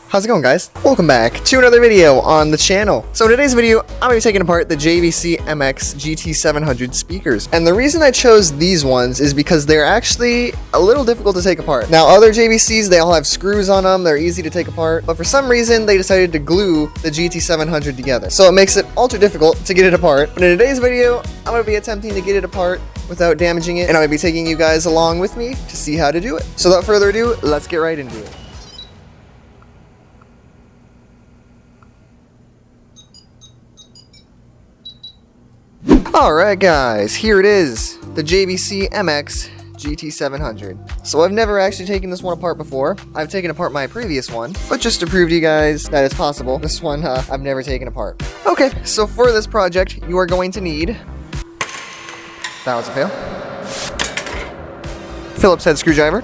How's it going, guys? Welcome back to another video on the channel. So in today's video, I'm going to be taking apart the JVC MX-GT700 speakers. And the reason I chose these ones is because they're actually a little difficult to take apart. Now, other JVCs, they all have screws on them, they're easy to take apart, but for some reason, they decided to glue the GT700 together. So it makes it ultra difficult to get it apart. But in today's video, I'm going to be attempting to get it apart without damaging it, and I'm going to be taking you guys along with me to see how to do it. So without further ado, let's get right into it. Alright guys, here it is, the JVC MX-GT700. So I've never actually taken this one apart before. I've taken apart my previous one, but just to prove to you guys that it's possible, this one I've never taken apart. Okay, so for this project, you are going to need, that was a fail, Phillips head screwdriver,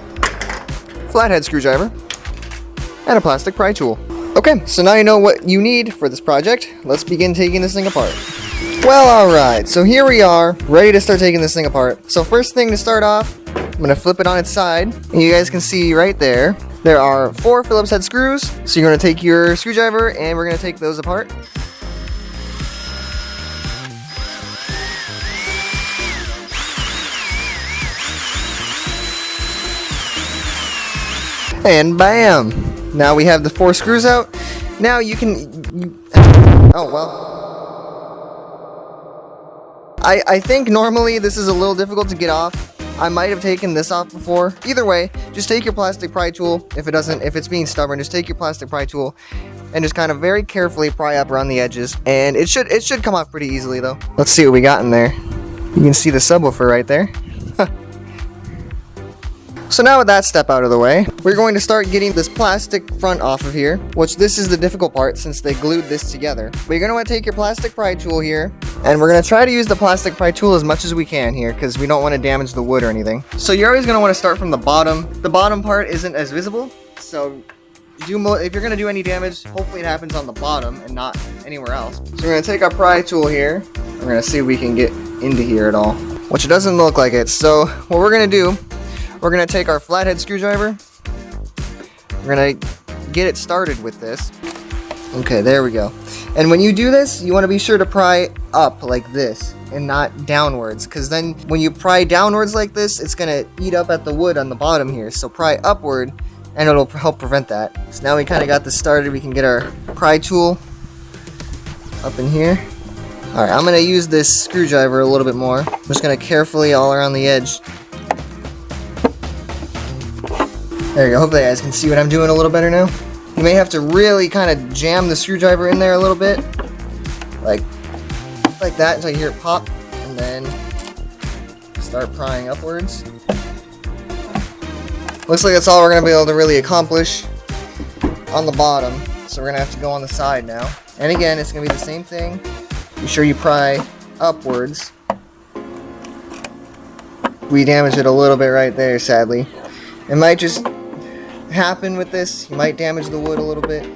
flathead screwdriver, and a plastic pry tool. Okay, so now you know what you need for this project. Let's begin taking this thing apart. Well, alright, so here we are, ready to start taking this thing apart. So first thing to start off, I'm going to flip it on its side, and you guys can see right there, there are 4 Phillips head screws. So you're going to take your screwdriver, and we're going to take those apart. And bam! Now we have the 4 screws out. Now you can... oh, well... I think normally this is a little difficult to get off. I might have taken this off before. Either way, just take your plastic pry tool. If it's being stubborn, just take your plastic pry tool and just kind of very carefully pry up around the edges. And it should come off pretty easily though. Let's see what we got in there. You can see the subwoofer right there. So now with that step out of the way, we're going to start getting this plastic front off of here, which this is the difficult part since they glued this together. But you're going to want to take your plastic pry tool here, and we're going to try to use the plastic pry tool as much as we can here because we don't want to damage the wood or anything. So you're always going to want to start from the bottom. The bottom part isn't as visible, so if you're going to do any damage, hopefully it happens on the bottom and not anywhere else. So we're going to take our pry tool here. We're going to see if we can get into here at all, which it doesn't look like it. So what we're going to do, we're going to take our flathead screwdriver, we're going to get it started with this. Okay, there we go. And when you do this, you want to be sure to pry up like this and not downwards, because then when you pry downwards like this, it's going to eat up at the wood on the bottom here. So pry upward and it'll help prevent that. So now we kind of got this started, we can get our pry tool up in here. Alright, I'm going to use this screwdriver a little bit more. I'm just going to carefully all around the edge. There you go, hopefully you guys can see what I'm doing a little better now. You may have to really kind of jam the screwdriver in there a little bit. Like that until you hear it pop, and then start prying upwards. Looks like that's all we're going to be able to really accomplish on the bottom. So we're going to have to go on the side now. And again, it's going to be the same thing. Be sure you pry upwards. We damaged it a little bit right there, sadly. It might just happen with this. You might damage the wood a little bit.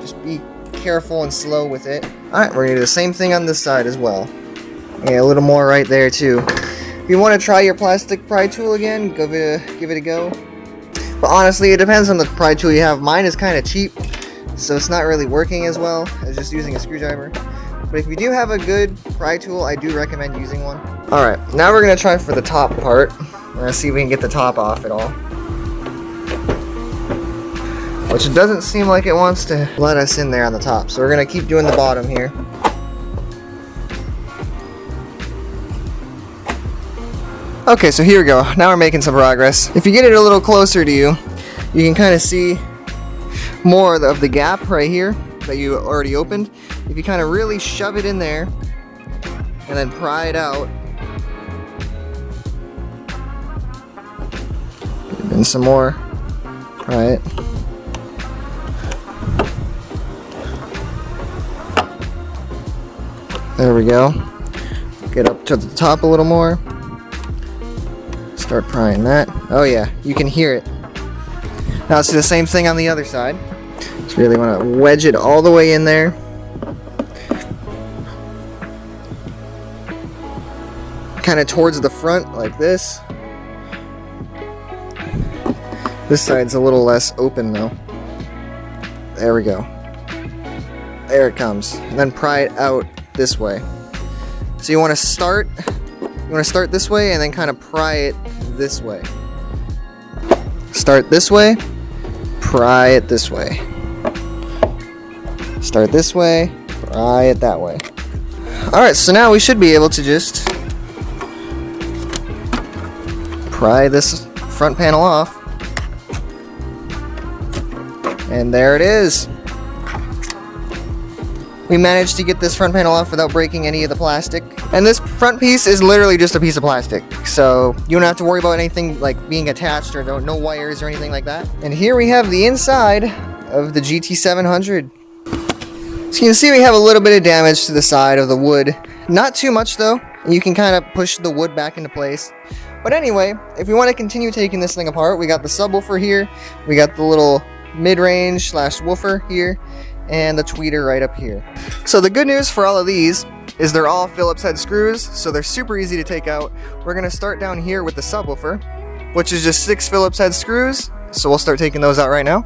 Just be careful and slow with it. Alright, we're going to do the same thing on this side as well. Yeah, a little more right there too. If you want to try your plastic pry tool again, give it a go. But honestly, it depends on the pry tool you have. Mine is kind of cheap, so it's not really working as well as just using a screwdriver. But if you do have a good pry tool, I do recommend using one. Alright, now we're going to try for the top part. We're going to see if we can get the top off at all. Which it doesn't seem like it wants to let us in there on the top. So we're going to keep doing the bottom here. Okay, so here we go. Now we're making some progress. If you get it a little closer to you, you can kind of see more of the gap right here that you already opened. If you kind of really shove it in there and then pry it out. And some more. Pry it. There we go. Get up to the top a little more. Start prying that. Oh yeah, you can hear it. Now let's do the same thing on the other side. Just really want to wedge it all the way in there. Kind of towards the front like this. This side's a little less open though. There we go. There it comes. And then pry it out this way. So you want to start this way and then kind of pry it this way. Start this way, pry it this way. Start this way, pry it that way. Alright, so now we should be able to just pry this front panel off. And there it is. We managed to get this front panel off without breaking any of the plastic. And this front piece is literally just a piece of plastic. So you don't have to worry about anything like being attached or no wires or anything like that. And here we have the inside of the GT700. So you can see we have a little bit of damage to the side of the wood. Not too much though. You can kind of push the wood back into place. But anyway, if we want to continue taking this thing apart, we got the subwoofer here. We got the little mid-range / woofer here. And the tweeter right up here. So the good news for all of these is they're all Phillips head screws, so they're super easy to take out. We're gonna start down here with the subwoofer, which is just 6 Phillips head screws. So we'll start taking those out right now.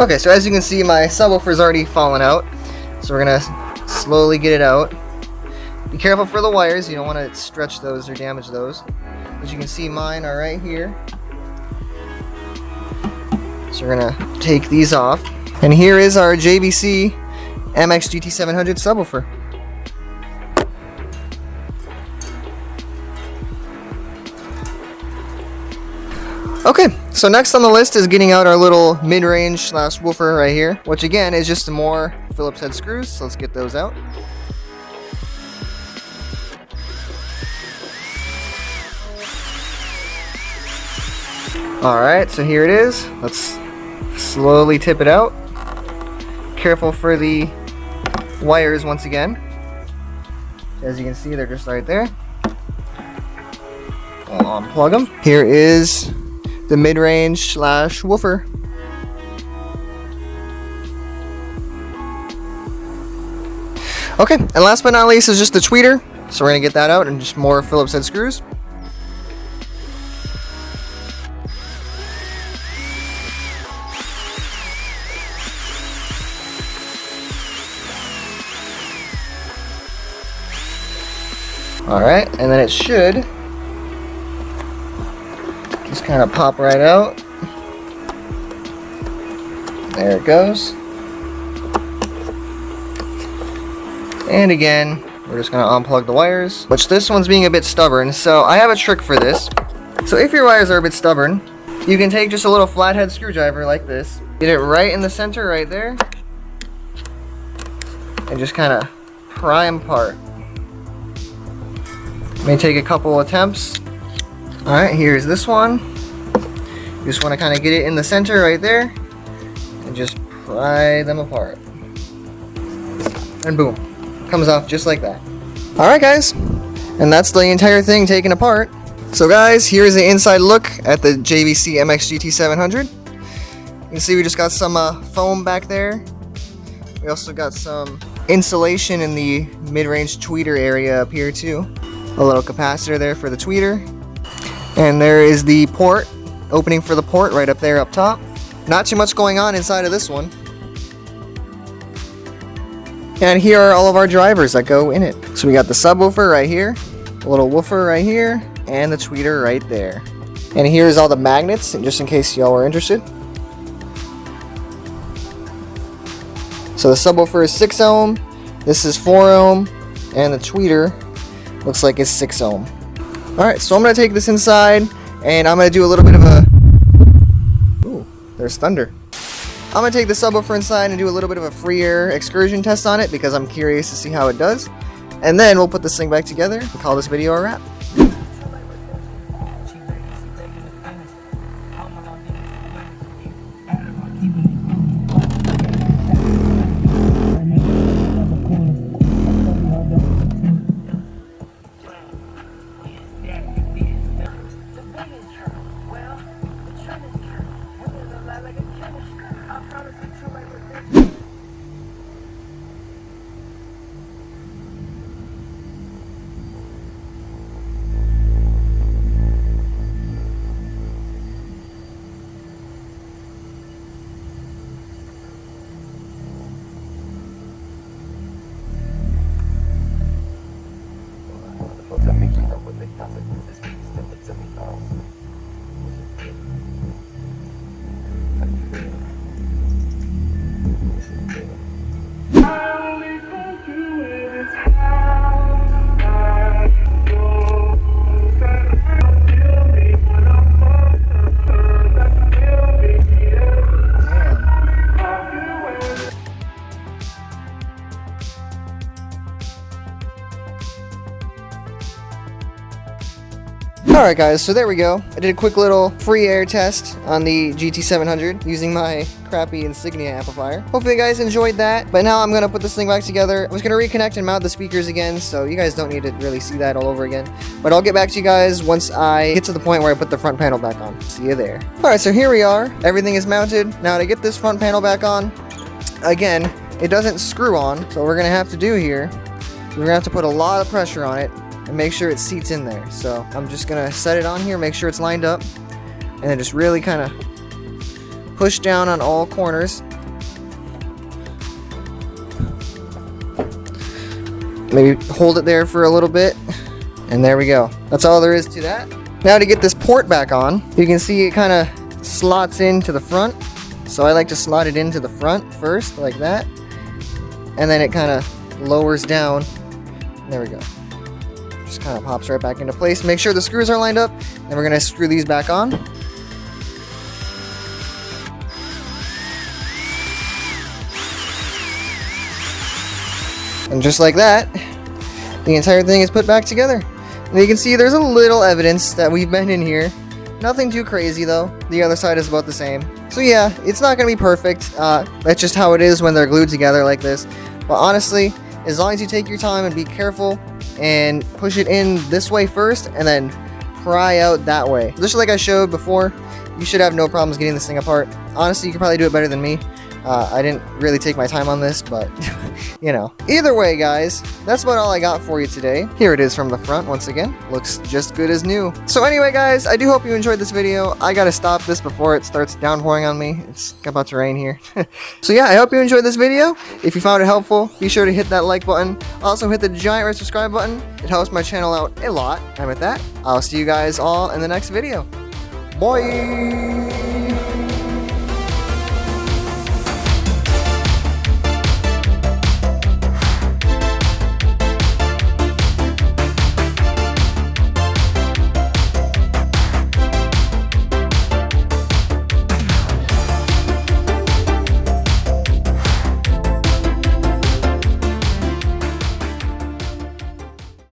Okay, so as you can see, my subwoofer's already fallen out. So we're gonna slowly get it out. Be careful for the wires, you don't want to stretch those or damage those. As you can see, mine are right here. So we're gonna take these off. And here is our JVC MX-GT700 subwoofer. Okay, so next on the list is getting out our little mid-range / woofer right here, which again is just some more Phillips head screws, so let's get those out. Alright, so here it is. Let's slowly tip it out. Careful for the wires once again. As you can see, they're just right there. I'll unplug them. Here is the mid-range / woofer. Okay, and last but not least is just the tweeter. So we're gonna get that out and just more Phillips head screws. Alright, and then it should just kind of pop right out. There it goes. And again, we're just going to unplug the wires, which this one's being a bit stubborn, so I have a trick for this. So if your wires are a bit stubborn, you can take just a little flathead screwdriver like this, get it right in the center right there, and just kind of pry them apart. May take a couple attempts. Alright, here's this one. You just want to kind of get it in the center right there and just pry them apart. And boom, comes off just like that. Alright guys, and that's the entire thing taken apart. So guys, here's the inside look at the JVC MX-GT700. You can see we just got some foam back there. We also got some insulation in the mid-range tweeter area up here too. A little capacitor there for the tweeter. And there is the port, opening for the port right up there up top. Not too much going on inside of this one. And here are all of our drivers that go in it. So we got the subwoofer right here, a little woofer right here, and the tweeter right there. And here's all the magnets, just in case y'all were interested. So the subwoofer is 6 ohm, this is 4 ohm, and the tweeter looks like it's 6 ohm. Alright, so I'm going to take this inside, and I'm going to do a little bit of a... Ooh, there's thunder. I'm going to take the subwoofer inside and do a little bit of a free air excursion test on it, because I'm curious to see how it does. And then we'll put this thing back together and call this video a wrap. Like Alright guys, so there we go. I did a quick little free air test on the GT700 using my crappy Insignia amplifier. Hopefully you guys enjoyed that, but now I'm going to put this thing back together. I'm just going to reconnect and mount the speakers again, so you guys don't need to really see that all over again. But I'll get back to you guys once I get to the point where I put the front panel back on. See you there. Alright, so here we are. Everything is mounted. Now to get this front panel back on, again, it doesn't screw on, so what we're going to have to do here, we're going to have to put a lot of pressure on it and make sure it seats in there. So I'm just gonna set it on here, make sure it's lined up, and then just really kind of push down on all corners. Maybe hold it there for a little bit, and there we go. That's all there is to that. Now to get this port back on, you can see it kind of slots into the front. So I like to slot it into the front first, like that, and then it kind of lowers down. There we go. Just kind of pops right back into place. Make sure the screws are lined up, and we're going to screw these back on. And just like that, the entire thing is put back together. And you can see there's a little evidence that we've been in here. Nothing too crazy though. The other side is about the same. So yeah, it's not going to be perfect. That's just how it is when they're glued together like this. But honestly, as long as you take your time and be careful and push it in this way first and then pry out that way, just like I showed before, you should have no problems getting this thing apart. Honestly, you could probably do it better than me. I didn't really take my time on this, but you know. Either way, guys, that's about all I got for you today. Here it is from the front once again. Looks just good as new. So anyway, guys, I do hope you enjoyed this video. I gotta stop this before it starts downpouring on me. It's about to rain here. So yeah, I hope you enjoyed this video. If you found it helpful, be sure to hit that like button. Also hit the giant red subscribe button. It helps my channel out a lot. And with that, I'll see you guys all in the next video. Bye!